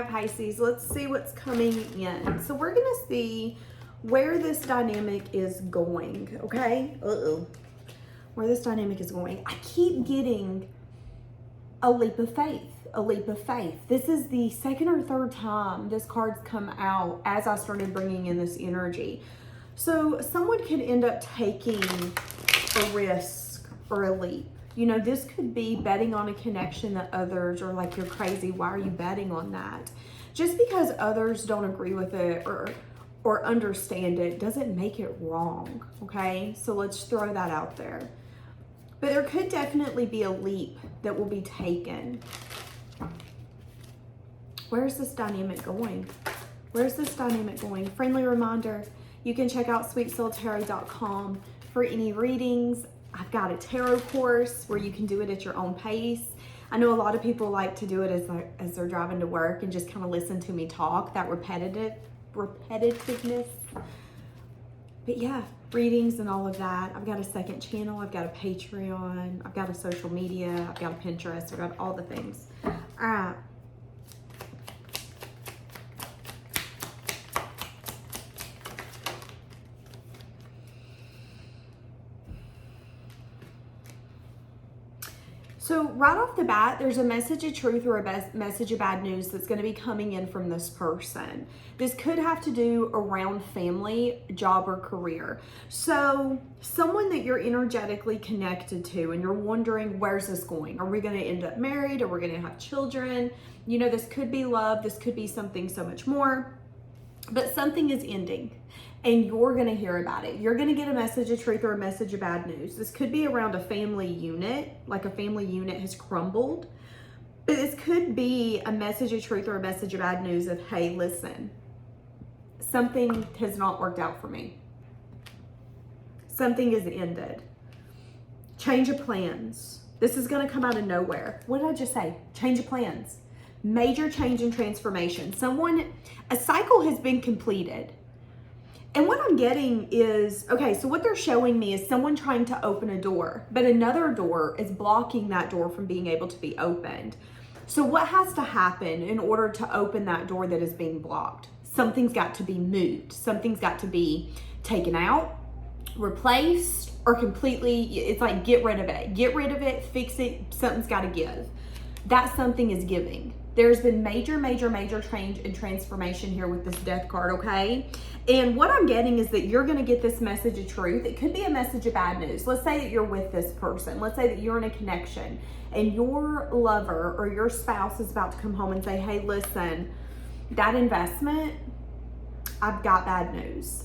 right, Pisces, let's see what's coming in. So we're going to see where this dynamic is going, okay? Where this dynamic is going. I keep getting a leap of faith, a leap of faith. This is the second or third time this card's come out as I started bringing in this energy. So someone could end up taking a risk or a leap. You know, this could be betting on a connection that others are like, you're crazy, why are you betting on that? Just because others don't agree with it or understand it doesn't make it wrong, okay? So let's throw that out there. But there could definitely be a leap that will be taken. Where's this dynamic going? Where's this dynamic going? Friendly reminder, you can check out SweetSoulTarot.com for any readings. I've got a tarot course where you can do it at your own pace. I know a lot of people like to do it as they're driving to work and just kind of listen to me talk, that repetitiveness. But yeah, readings and all of that. I've got a second channel, I've got a Patreon, I've got a social media, I've got a Pinterest, I've got all the things. All right. So right off the bat, there's a message of truth or a message of bad news that's going to be coming in from this person. This could have to do around family, job, or career. So someone that you're energetically connected to and you're wondering, where's this going? Are we going to end up married? Are we going to have children? You know, this could be love. This could be something so much more. But something is ending. And you're going to hear about it. You're going to get a message of truth or a message of bad news. This could be around a family unit, like a family unit has crumbled. But this could be a message of truth or a message of bad news of, hey, listen, something has not worked out for me. Something has ended. Change of plans. This is going to come out of nowhere. What did I just say? Change of plans. Major change and transformation. A cycle has been completed. And what I'm getting is, okay, so what they're showing me is someone trying to open a door, but another door is blocking that door from being able to be opened. So what has to happen in order to open that door that is being blocked? Something's got to be moved. Something's got to be taken out, replaced, or completely, it's like get rid of it. Get rid of it, fix it, something's got to give. That something is giving. There's been major change and transformation here with this death card, okay? And what I'm getting is that you're going to get this message of truth. It could be a message of bad news. Let's say that you're with this person. Let's say that you're in a connection and your lover or your spouse is about to come home and say, hey, listen, that investment, I've got bad news.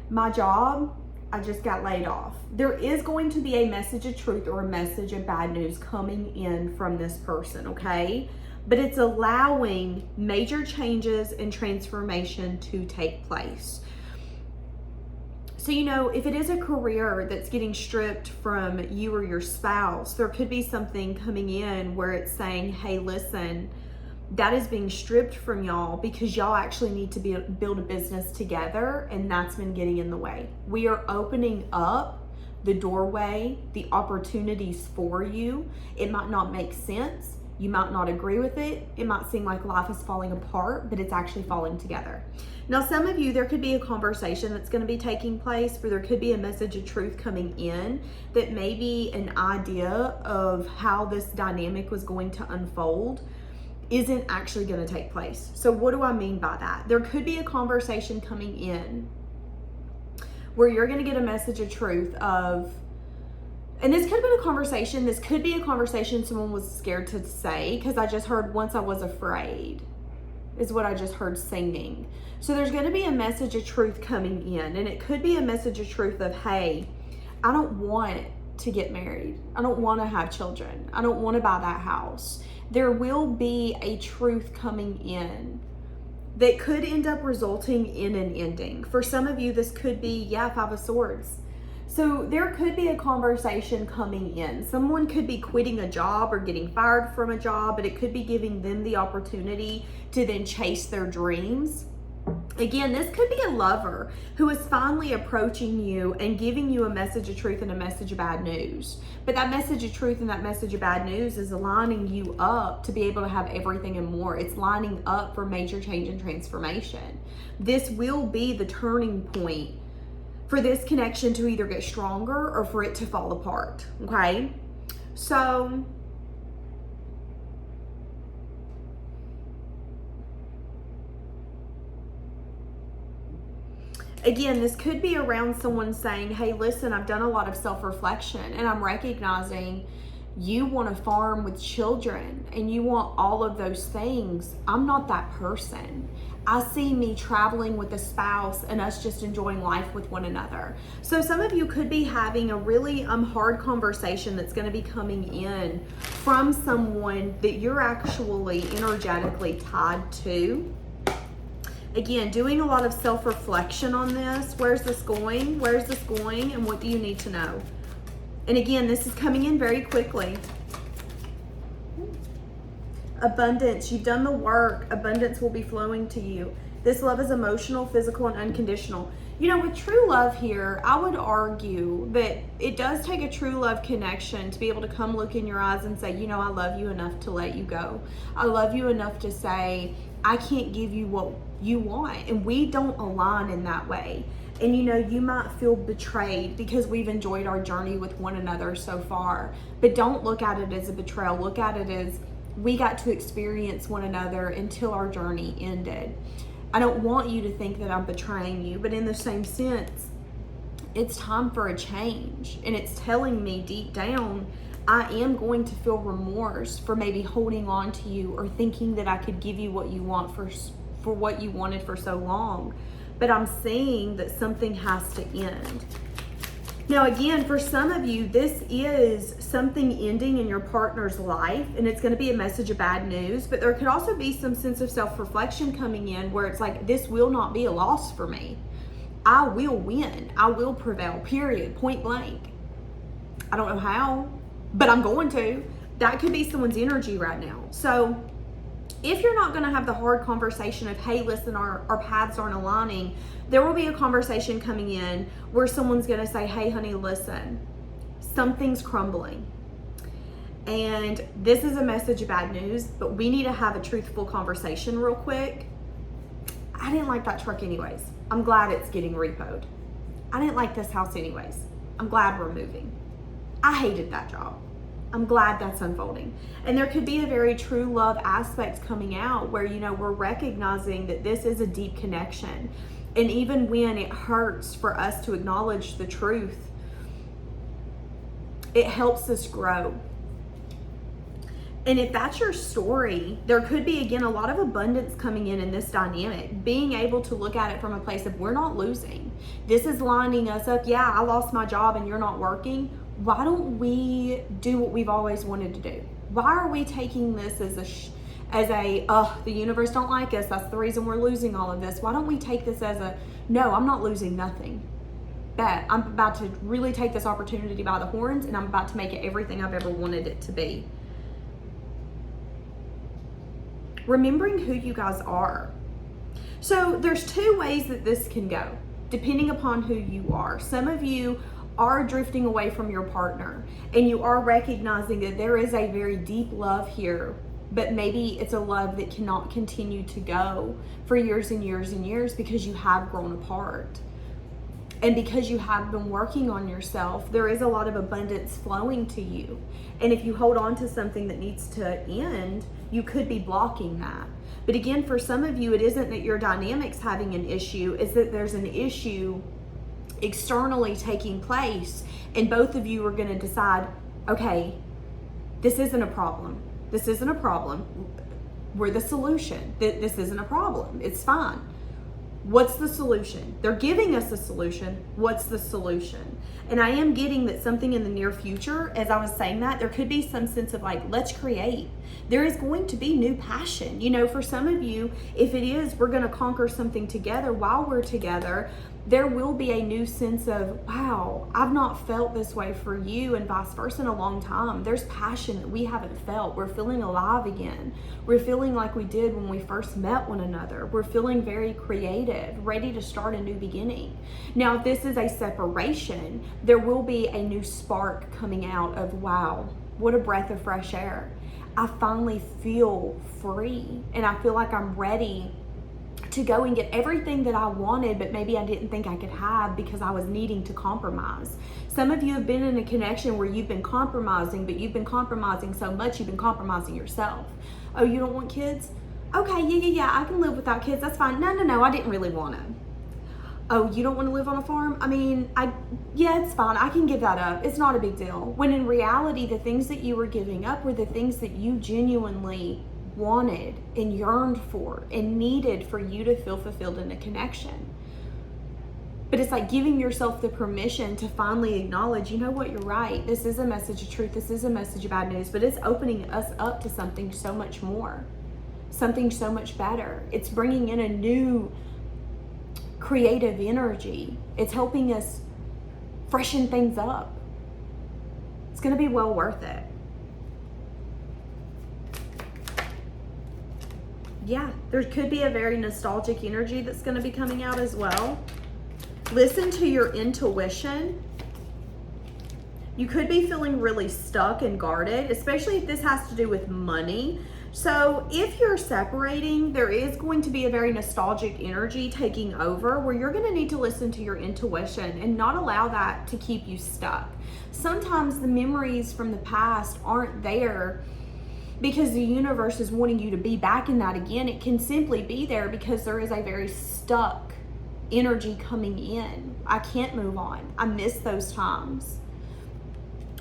My job, I just got laid off. There is going to be a message of truth or a message of bad news coming in from this person, okay? But it's allowing major changes and transformation to take place. So, you know, if it is a career that's getting stripped from you or your spouse, there could be something coming in where it's saying, hey, listen, that is being stripped from y'all because y'all actually need to build a business together, and that's been getting in the way. We are opening up the doorway, the opportunities for you. It might not make sense. You might not agree with it. It might seem like life is falling apart, but it's actually falling together. Now, some of you, there could be a conversation that's going to be taking place where there could be a message of truth coming in that maybe an idea of how this dynamic was going to unfold isn't actually going to take place. So what do I mean by that? There could be a conversation coming in where you're going to get a message of truth of, and this could have been a conversation, this could be a conversation someone was scared to say, because I just heard once I was afraid is what I just heard singing. So there's going to be a message of truth coming in, and it could be a message of truth of, hey, I don't want to get married. I don't want to have children. I don't want to buy that house. There will be a truth coming in that could end up resulting in an ending. For some of you, this could be, Five of Swords. So there could be a conversation coming in. Someone could be quitting a job or getting fired from a job, but it could be giving them the opportunity to then chase their dreams. Again, this could be a lover who is finally approaching you and giving you a message of truth and a message of bad news. But that message of truth and that message of bad news is aligning you up to be able to have everything and more. It's lining up for major change and transformation. This will be the turning point for this connection to either get stronger or for it to fall apart, okay? So again, this could be around someone saying, hey, listen, I've done a lot of self-reflection and I'm recognizing you want to farm with children and you want all of those things. I'm not that person. I see me traveling with a spouse and us just enjoying life with one another. So some of you could be having a really hard conversation that's going to be coming in from someone that you're actually energetically tied to. Again, doing a lot of self-reflection on this. Where's this going? Where's this going? And what do you need to know? And again, this is coming in very quickly. Abundance. You've done the work. Abundance will be flowing to you. This love is emotional, physical, and unconditional. You know, with true love here, I would argue that it does take a true love connection to be able to come look in your eyes and say, you know, I love you enough to let you go. I love you enough to say, I can't give you what you want. And we don't align in that way. And you know, you might feel betrayed because we've enjoyed our journey with one another so far. But don't look at it as a betrayal. Look at it as we got to experience one another until our journey ended. I don't want you to think that I'm betraying you, but in the same sense, it's time for a change. And it's telling me deep down, I am going to feel remorse for maybe holding on to you or thinking that I could give you what you want for what you wanted for so long. But I'm seeing that something has to end. Now, again, for some of you, this is something ending in your partner's life, and it's going to be a message of bad news, but there could also be some sense of self-reflection coming in where it's like, this will not be a loss for me. I will win. I will prevail, period, point blank. I don't know how, but I'm going to. That could be someone's energy right now. So if you're not going to have the hard conversation of, hey, listen, our paths aren't aligning, there will be a conversation coming in where someone's going to say, hey, honey, listen, something's crumbling. And this is a message of bad news, but we need to have a truthful conversation real quick. I didn't like that truck anyways. I'm glad it's getting repoed. I didn't like this house anyways. I'm glad we're moving. I hated that job. I'm glad that's unfolding. And there could be a very true love aspect coming out where, you know, we're recognizing that this is a deep connection. And even when it hurts for us to acknowledge the truth, it helps us grow. And if that's your story, there could be, again, a lot of abundance coming in this dynamic. Being able to look at it from a place of, we're not losing. This is lining us up. Yeah, I lost my job and you're not working. Why don't we do what we've always wanted to do? Why are we taking this as the universe don't like us, that's the reason we're losing all of this? Why don't we take this as no, I'm not losing nothing. Bet I'm about to really take this opportunity by the horns and I'm about to make it everything I've ever wanted it to be. Remembering who you guys are. So there's two ways that this can go, depending upon who you are. Some of you are drifting away from your partner and you are recognizing that there is a very deep love here, but maybe it's a love that cannot continue to go for years and years and years because you have grown apart. And because you have been working on yourself, there is a lot of abundance flowing to you. And if you hold on to something that needs to end, you could be blocking that. But again, for some of you, it isn't that your dynamic's having an issue, it's that there's an issue externally taking place. And both of you are going to decide, okay, this isn't a problem. This isn't a problem. We're the solution. This isn't a problem. It's fine. What's the solution? They're giving us a solution. What's the solution? And I am getting that something in the near future, as I was saying that, there could be some sense of like, let's create. There is going to be new passion. You know, for some of you, if it is, we're going to conquer something together while we're together, there will be a new sense of, wow, I've not felt this way for you, and vice versa in a long time. There's passion that we haven't felt. We're feeling alive again. We're feeling like we did when we first met one another. We're feeling very creative, ready to start a new beginning. Now, if this is a separation, there will be a new spark coming out of, wow, what a breath of fresh air. I finally feel free, and I feel like I'm ready to go and get everything that I wanted, but maybe I didn't think I could have because I was needing to compromise. Some of you have been in a connection where you've been compromising, but you've been compromising so much, you've been compromising yourself. Oh, you don't want kids? Okay, yeah, I can live without kids, that's fine. No, I didn't really want them. Oh, you don't want to live on a farm? I mean, yeah, it's fine. I can give that up. It's not a big deal. When in reality, the things that you were giving up were the things that you genuinely wanted and yearned for and needed for you to feel fulfilled in a connection. But it's like giving yourself the permission to finally acknowledge, you know what, you're right. This is a message of truth. This is a message of bad news, but it's opening us up to something so much more, something so much better. It's bringing in a new creative energy. It's helping us freshen things up. It's going to be well worth it. Yeah, there could be a very nostalgic energy that's going to be coming out as well. Listen to your intuition. You could be feeling really stuck and guarded, especially if this has to do with money. So if you're separating, there is going to be a very nostalgic energy taking over where you're going to need to listen to your intuition and not allow that to keep you stuck. Sometimes the memories from the past aren't there because the universe is wanting you to be back in that again. It can simply be there because there is a very stuck energy coming in. I can't move on. I miss those times.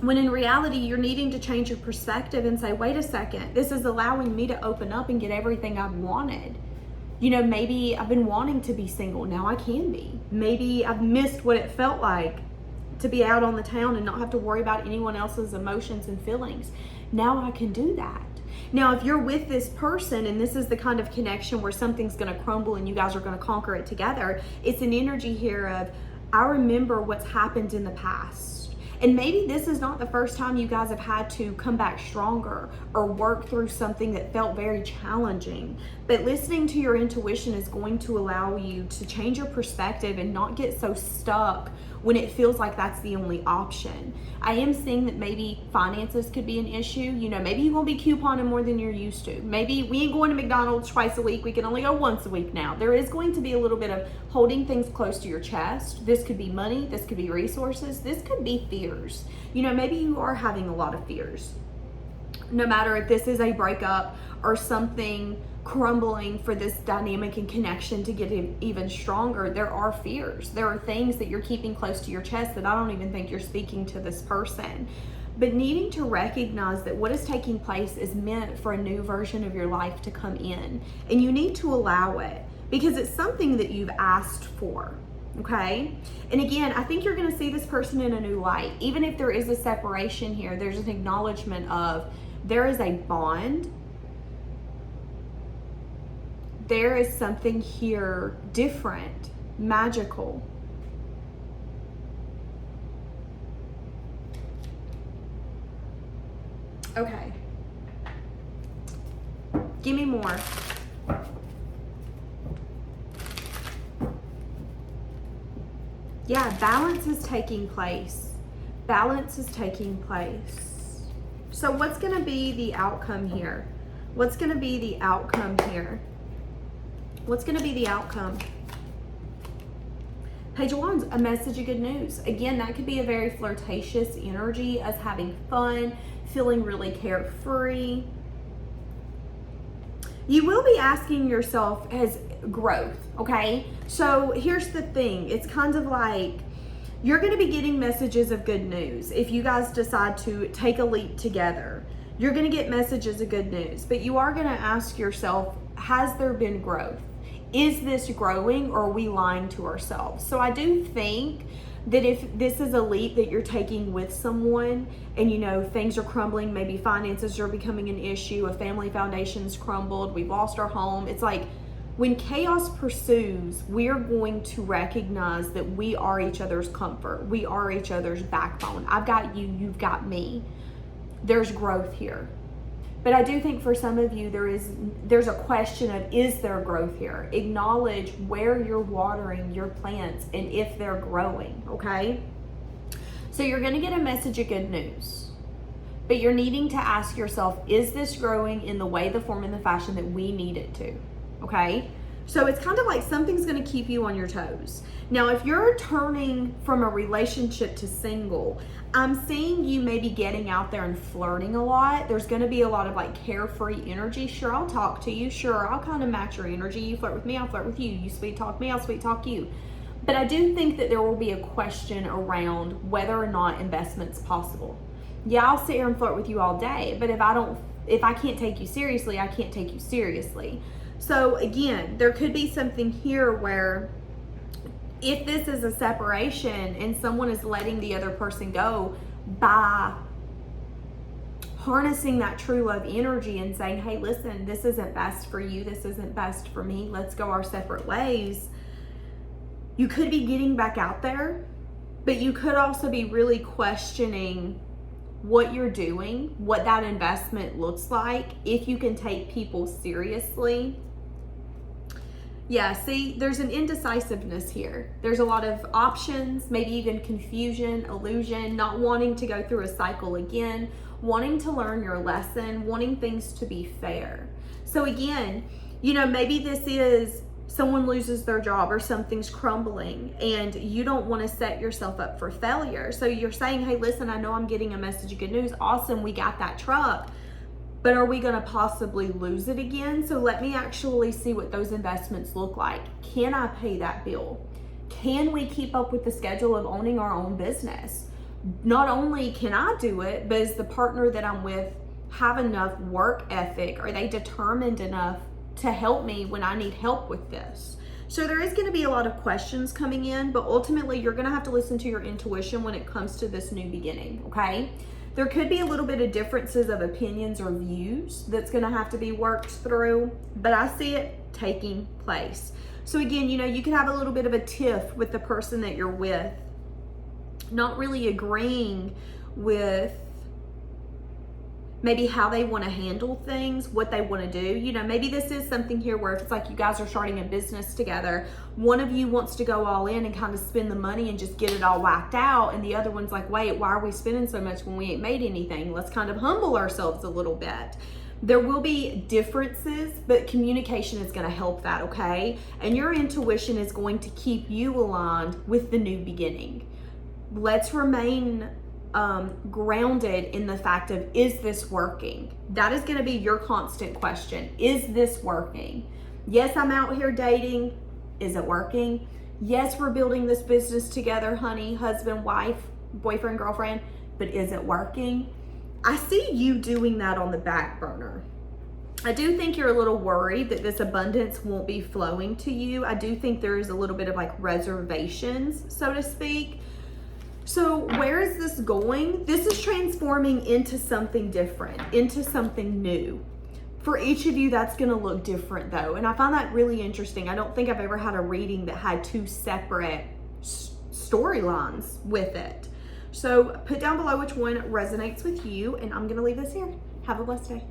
When in reality, you're needing to change your perspective and say, wait a second, this is allowing me to open up and get everything I've wanted. You know, maybe I've been wanting to be single. Now I can be. Maybe I've missed what it felt like to be out on the town and not have to worry about anyone else's emotions and feelings. Now I can do that. Now, if you're with this person and this is the kind of connection where something's going to crumble and you guys are going to conquer it together, it's an energy here of, I remember what's happened in the past. And maybe this is not the first time you guys have had to come back stronger or work through something that felt very challenging. But listening to your intuition is going to allow you to change your perspective and not get so stuck when it feels like that's the only option. I am seeing that maybe finances could be an issue. You know, maybe you're gonna be couponing more than you're used to. Maybe we ain't going to McDonald's twice a week. We can only go once a week now. There is going to be a little bit of holding things close to your chest. This could be money. This could be resources. This could be fears. You know, maybe you are having a lot of fears. No matter if this is a breakup or something crumbling for this dynamic and connection to get even stronger, there are fears. There are things that you're keeping close to your chest that I don't even think you're speaking to this person. But needing to recognize that what is taking place is meant for a new version of your life to come in. And you need to allow it because it's something that you've asked for. Okay? And again, I think you're going to see this person in a new light. Even if there is a separation here, there's an acknowledgement of there is a bond. There is something here different, magical. Okay. Give me more. Yeah, balance is taking place. Balance is taking place. So what's going to be the outcome here? What's going to be the outcome here? What's going to be the outcome? Page of Wands, a message of good news. Again, that could be a very flirtatious energy, us having fun, feeling really carefree. You will be asking yourself as growth, okay? So here's the thing. It's kind of like you're going to be getting messages of good news. If you guys decide to take a leap together, you're going to get messages of good news. But you are going to ask yourself, has there been growth? Is this growing or are we lying to ourselves? So I do think that if this is a leap that you're taking with someone and you know things are crumbling, maybe finances are becoming an issue, a family foundation's crumbled, we've lost our home, it's like When chaos pursues, we are going to recognize that we are each other's comfort. We are each other's backbone. I've got you, you've got me. There's growth here. But I do think for some of you, there's a question of, is there growth here? Acknowledge where you're watering your plants and if they're growing, okay? So you're going to get a message of good news. But you're needing to ask yourself, is this growing in the way, the form, and the fashion that we need it to? Okay? So it's kind of like something's going to keep you on your toes. Now, if you're turning from a relationship to single, I'm seeing you maybe getting out there and flirting a lot. There's going to be a lot of like carefree energy. Sure, I'll talk to you. Sure, I'll kind of match your energy. You flirt with me, I'll flirt with you. You sweet talk me, I'll sweet talk you. But I do think that there will be a question around whether or not investment's possible. Yeah, I'll sit here and flirt with you all day, but if I can't take you seriously, I can't take you seriously. So again, there could be something here where if this is a separation and someone is letting the other person go by harnessing that true love energy and saying, hey, listen, this isn't best for you. This isn't best for me. Let's go our separate ways. You could be getting back out there, but you could also be really questioning what you're doing, what that investment looks like, if you can take people seriously. Yeah, see, there's an indecisiveness here. There's a lot of options, maybe even confusion, illusion, not wanting to go through a cycle again, wanting to learn your lesson, wanting things to be fair. So again, you know, maybe this is someone loses their job or something's crumbling and you don't want to set yourself up for failure. So you're saying, hey, listen, I know I'm getting a message of good news. Awesome, we got that truck. But are we going to possibly lose it again? So let me actually see what those investments look like. Can I pay that bill? Can we keep up with the schedule of owning our own business? Not only can I do it, but is the partner that I'm with have enough work ethic? Are they determined enough to help me when I need help with this? So there is going to be a lot of questions coming in, but ultimately you're going to have to listen to your intuition when it comes to this new beginning, okay? There could be a little bit of differences of opinions or views that's going to have to be worked through, but I see it taking place. So again, you know, you could have a little bit of a tiff with the person that you're with, not really agreeing with maybe how they want to handle things, what they want to do. You know, maybe this is something here where if it's like you guys are starting a business together, one of you wants to go all in and kind of spend the money and just get it all whacked out, and the other one's like, wait, why are we spending so much when we ain't made anything? Let's kind of humble ourselves a little bit. There will be differences, but communication is going to help that, okay? And your intuition is going to keep you aligned with the new beginning. Let's remain grounded in the fact of, is this working? That is going to be your constant question. Is this working? Yes, I'm out here dating. Is it working? Yes, we're building this business together, honey, husband, wife, boyfriend, girlfriend, but is it working? I see you doing that on the back burner. I do think you're a little worried that this abundance won't be flowing to you. I do think there is a little bit of like reservations, so to speak. So where is this going? This is transforming into something different, into something new. For each of you, that's going to look different though. And I find that really interesting. I don't think I've ever had a reading that had two separate storylines with it. So put down below which one resonates with you, and I'm going to leave this here. Have a blessed day.